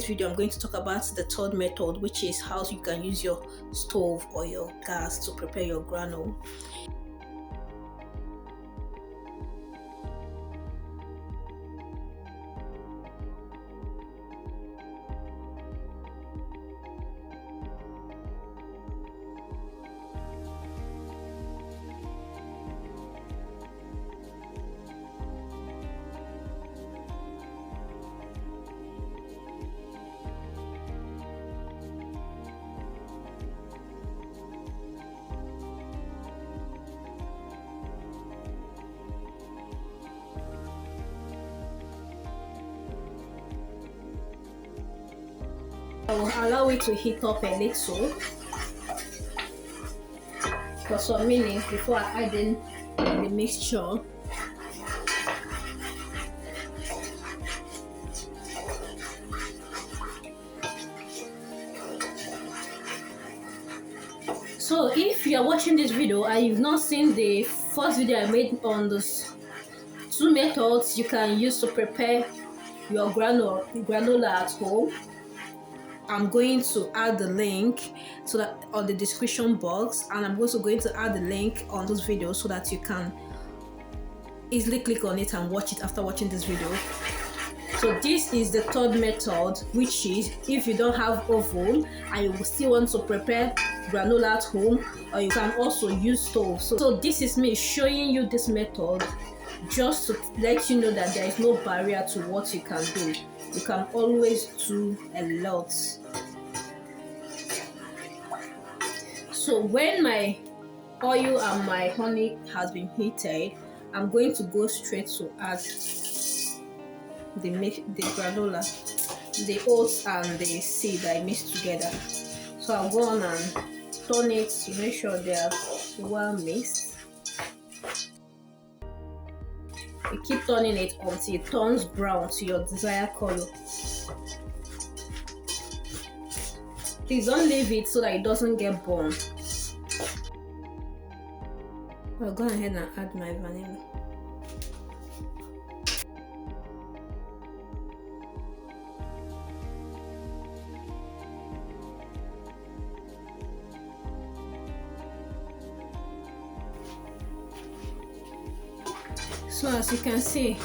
this video, I'm going to talk about the third method, which is how you can use your stove or your gas to prepare your granola. I will allow it to heat up a little for some minutes before I add in the mixture. So if you are watching this video and you've not seen the first video I made on those two methods you can use to prepare your granola at home, I'm going to add the link so that on the description box, and I'm also going to add the link on those videos so that you can easily click on it and watch it after watching this video. So this is the third method, which is if you don't have oven and you still want to prepare granola at home, or you can also use stove. So this is me showing you this method just to let you know that there is no barrier to what you can do. You can always do a lot. So when my oil and my honey has been heated, I'm going to go straight to add the granola, the oats and the seed I mixed together. So I'll go on and turn it to make sure they are well mixed. You keep turning it until it turns brown to your desired color. Please don't leave it so that it doesn't get burned. I'll go ahead and add my vanilla. So as you can see,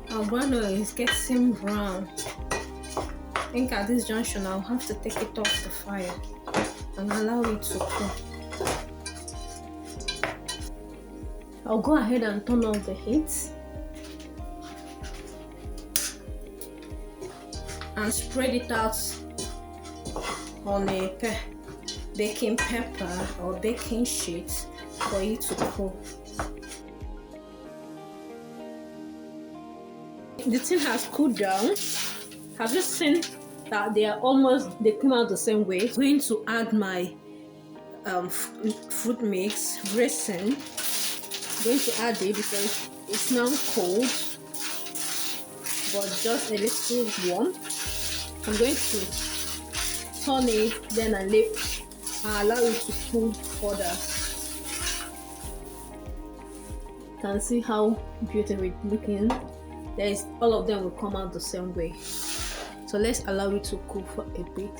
our granola is getting brown. I think at this junction I'll have to take it off the fire and allow it to cool. I'll go ahead and turn off the heat and spread it out on a baking paper or baking sheet for it to cool. The thing has cooled down. Have you seen that they came out the same way? I'm going to add my fruit mix, Raisin. I'm going to add it because it's now cold, but just a little warm. I'm going to turn it, then allow it to cool further. You can see how beautiful it's looking. All of them will come out the same way. So let's allow it to cool for a bit.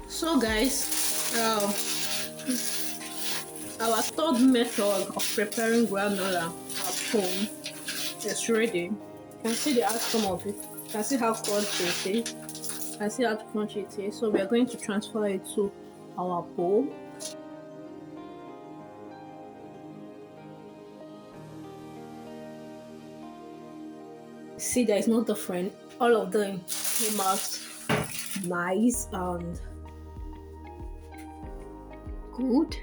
So guys, our third method of preparing granola at home is ready. You can see the outcome of it. You can see how crunchy it is. You can see how crunchy it is. So we are going to transfer it to our bowl. See, there is no different. All of them came out nice and good.